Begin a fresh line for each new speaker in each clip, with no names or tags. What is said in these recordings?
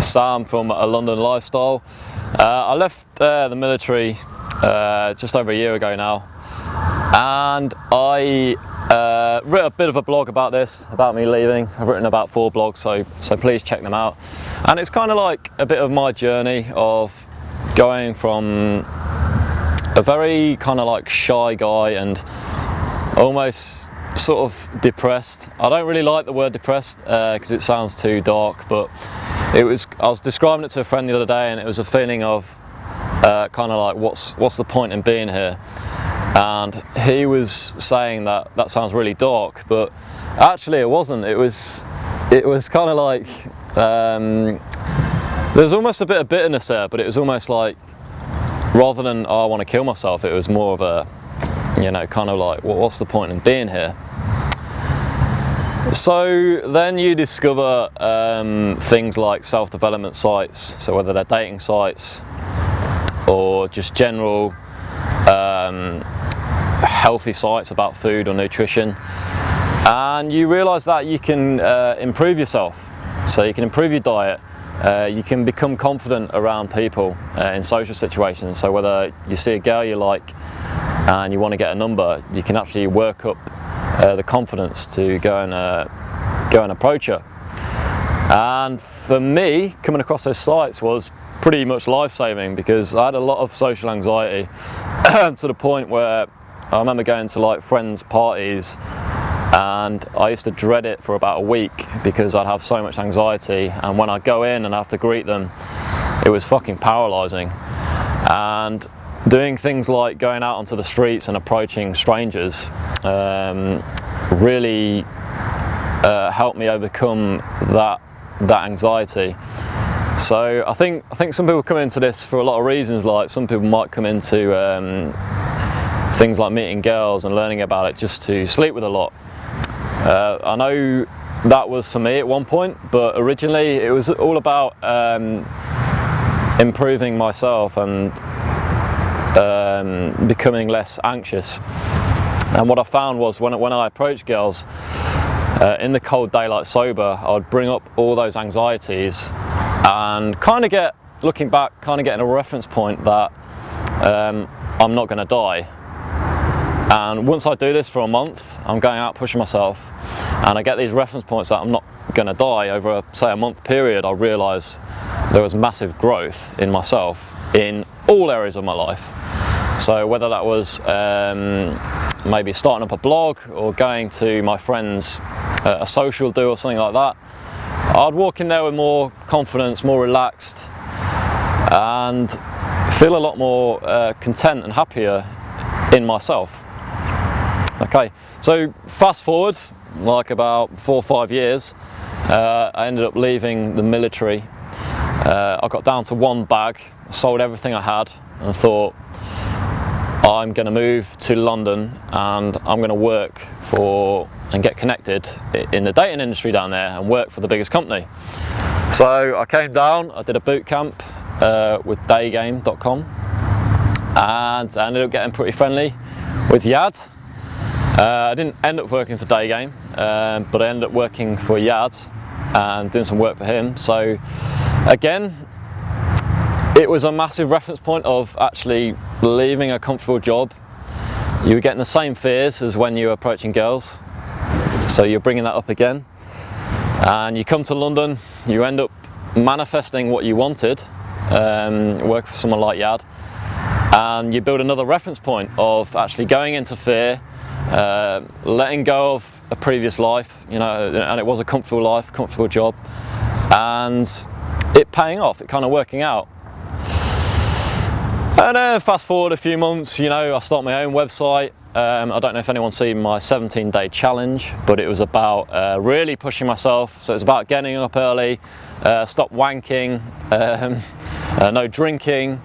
Sam from London Lyfestyle. I left the military just over a year ago now, and I wrote a bit of a blog about this, about me leaving. I've written about 4 blogs, so please check them out. And it's kind of like a bit of my journey of going from a very kind of like shy guy and almost sort of depressed. I don't really like the word depressed because it sounds too dark, but I was describing it to a friend the other day, and it was a feeling of kind of like what's the point in being here. And he was saying that sounds really dark, but actually it wasn't. It was kind of like there's almost a bit of bitterness there, but it was almost like, rather than I want to kill myself, it was more of a, kind of like, what's the point in being here? So then you discover things like self-development sites, so whether they're dating sites or just general healthy sites about food or nutrition, and you realise that you can improve yourself. So you can improve your diet, you can become confident around people in social situations. So whether you see a girl you like and you want to get a number, you can actually work up the confidence to go and approach her. And for me, coming across those sites was pretty much life-saving, because I had a lot of social anxiety to the point where I remember going to like friends' parties, and I used to dread it for about a week because I'd have so much anxiety, and when I go in and I have to greet them, it was fucking paralysing. And doing things like going out onto the streets and approaching strangers really helped me overcome that anxiety. So I think some people come into this for a lot of reasons. Like, some people might come into things like meeting girls and learning about it just to sleep with a lot. I know that was for me at one point, but originally it was all about improving myself and becoming less anxious. And what I found was when I approached girls in the cold daylight sober, I would bring up all those anxieties and kind of looking back, getting a reference point that I'm not going to die. And once I do this for a month, I'm going out pushing myself, and I get these reference points that I'm not going to die over a month period, I realise there was massive growth in myself in all areas of my life. So whether that was maybe starting up a blog or going to my friends a social do or something like that, I'd walk in there with more confidence, more relaxed, and feel a lot more content and happier in myself. Okay, so fast forward like about 4 or 5 years, I ended up leaving the military. I got down to 1 bag, sold everything I had, and thought, I'm going to move to London and I'm going to work for and get connected in the dating industry down there and work for the biggest company. So I came down, I did a boot camp with daygame.com, and I ended up getting pretty friendly with Yad. I didn't end up working for Daygame, but I ended up working for Yad and doing some work for him. So again, it was a massive reference point of actually leaving a comfortable job. You were getting the same fears as when you were approaching girls, so you're bringing that up again. And you come to London, you end up manifesting what you wanted, work for someone like Yad, and you build another reference point of actually going into fear, letting go of a previous life, and it was a comfortable life, comfortable job, and it paying off, it kind of working out. And then fast forward a few months, I start my own website. I don't know if anyone's seen my 17-day challenge, but it was about really pushing myself. So it's about getting up early, stop wanking, no drinking,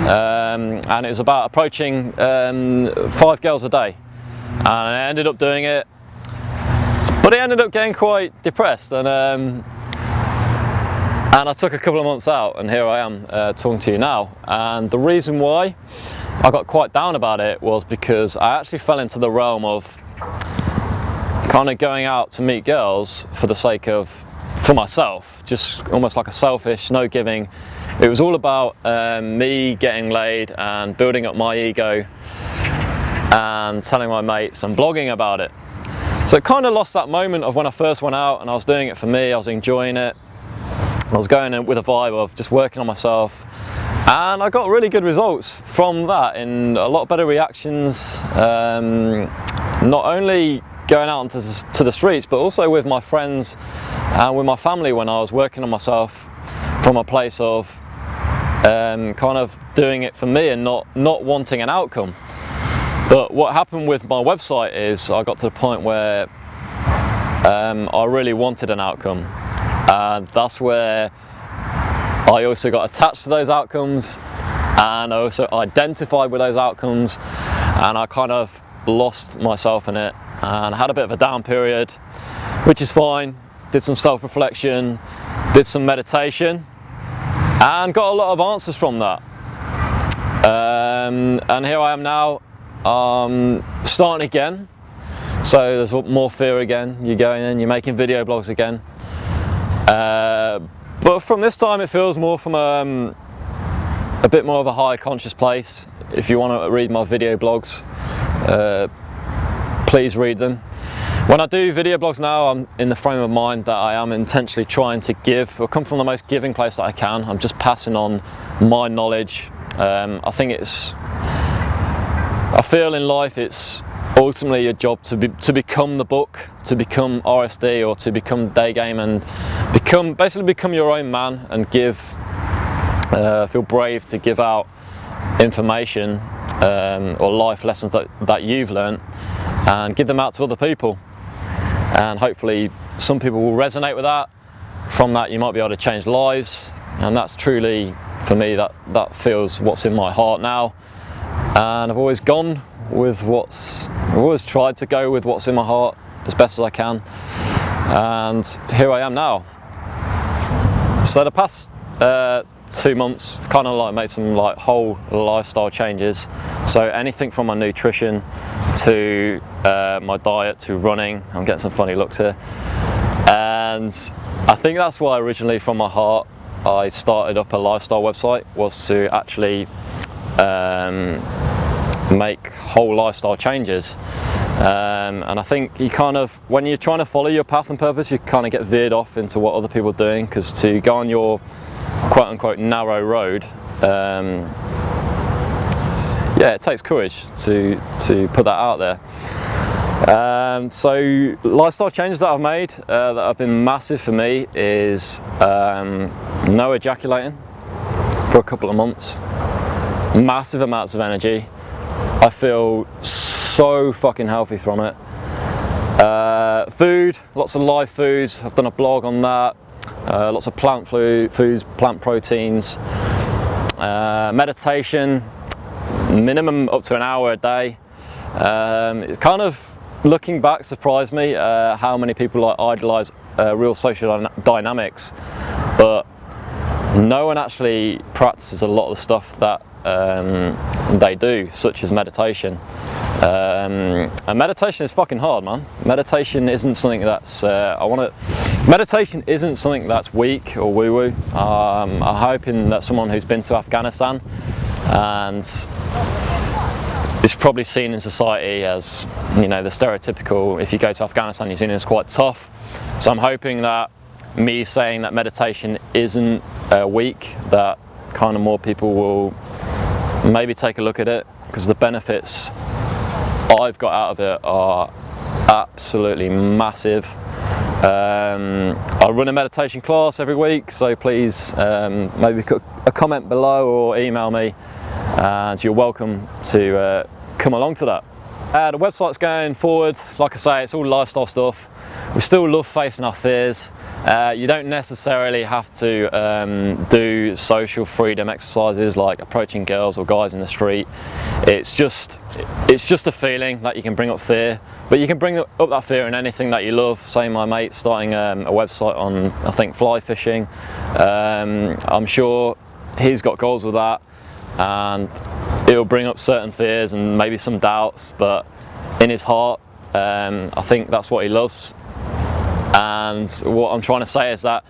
and it was about approaching 5 girls a day. And I ended up doing it, but I ended up getting quite depressed, and I took a couple of months out, and here I am talking to you now. And the reason why I got quite down about it was because I actually fell into the realm of kind of going out to meet girls for the sake of for myself, just almost like a selfish, no giving. It was all about me getting laid and building up my ego and telling my mates and blogging about it. So it kind of lost that moment of when I first went out and I was doing it for me, I was enjoying it. I was going in with a vibe of just working on myself, and I got really good results from that, in a lot better reactions, not only going out onto the streets, but also with my friends and with my family when I was working on myself from a place of kind of doing it for me and not wanting an outcome. But what happened with my website is I got to the point where I really wanted an outcome, and that's where I also got attached to those outcomes, and I also identified with those outcomes, and I kind of lost myself in it and had a bit of a down period, which is fine. Did some self-reflection, did some meditation, and got a lot of answers from that. And here I am now, starting again. So there's more fear again. You're going in, you're making video blogs again. But from this time it feels more from a bit more of a high conscious place. If you want to read my video blogs, please read them. When I do video blogs now, I'm in the frame of mind that I am intentionally trying to give, or come from the most giving place that I can. I'm just passing on my knowledge. I feel in life it's ultimately your job to become the book, to become RSD, or to become Day Game, and basically become your own man and give. Feel brave to give out information or life lessons that you've learned, and give them out to other people. And hopefully some people will resonate with that. From that you might be able to change lives, and that's truly, for me, that feels what's in my heart now. And I've always gone with I've always tried to go with what's in my heart as best as I can, and here I am now. So the past 2 months, kind of like made some like whole lifestyle changes. So anything from my nutrition to my diet to running. I'm getting some funny looks here, and I think that's why originally, from my heart, I started up a lifestyle website, was to actually make whole lifestyle changes. And I think you kind of, when you're trying to follow your path and purpose, you kind of get veered off into what other people are doing, because to go on your quote unquote narrow road, yeah, it takes courage to put that out there. So lifestyle changes that I've made that have been massive for me is no ejaculating for a couple of months. Massive amounts of energy. I feel so fucking healthy from it. Food, lots of live foods. I've done a blog on that. Lots of plant foods, plant proteins. Meditation, minimum up to an hour a day. It kind of, looking back, surprised me how many people like idolize real social dynamics, but no one actually practices a lot of the stuff that they do, such as meditation. And meditation is fucking hard, man. Meditation isn't something that's meditation isn't something that's weak or woo-woo. I'm hoping that someone who's been to Afghanistan and is probably seen in society as, you know, the stereotypical, if you go to Afghanistan you're seen as quite tough. So I'm hoping that me saying that meditation isn't weak, that kind of more people will maybe take a look at it, because the benefits I've got out of it are absolutely massive. I run a meditation class every week, so please maybe put a comment below or email me, and you're welcome to come along to that. The website's going forward, like I say, it's all lifestyle stuff. We still love facing our fears. You don't necessarily have to do social freedom exercises like approaching girls or guys in the street. It's just a feeling that you can bring up fear, but you can bring up that fear in anything that you love. Say my mate starting a website on, I think, fly fishing. I'm sure he's got goals with that, and it'll bring up certain fears and maybe some doubts, but in his heart, I think that's what he loves. And what I'm trying to say is that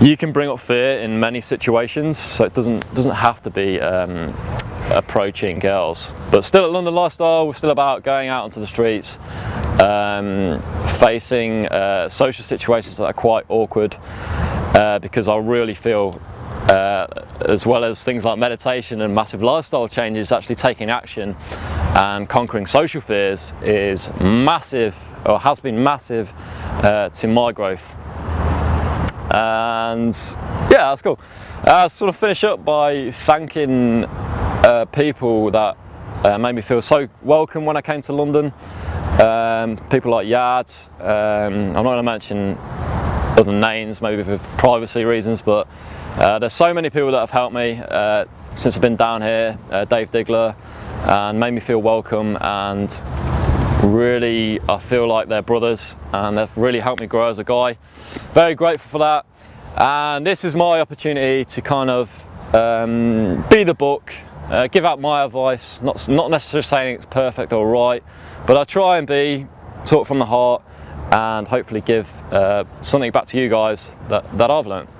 you can bring up fear in many situations, so it doesn't have to be approaching girls. But still, at London Lifestyle, we're still about going out onto the streets, facing social situations that are quite awkward, because I really feel, as well as things like meditation and massive lifestyle changes, actually taking action and conquering social fears is massive, or has been massive, to my growth. And yeah, that's cool. I'll sort of finish up by thanking people that made me feel so welcome when I came to London. People like Yad. I'm not going to mention other names, maybe for privacy reasons, but there's so many people that have helped me since I've been down here. Dave Diggler, and made me feel welcome, and really I feel like they're brothers, and they've really helped me grow as a guy. Very grateful for that. And this is my opportunity to kind of be the book, give out my advice, not necessarily saying it's perfect or right, but I try and talk from the heart, and hopefully give something back to you guys that I've learned.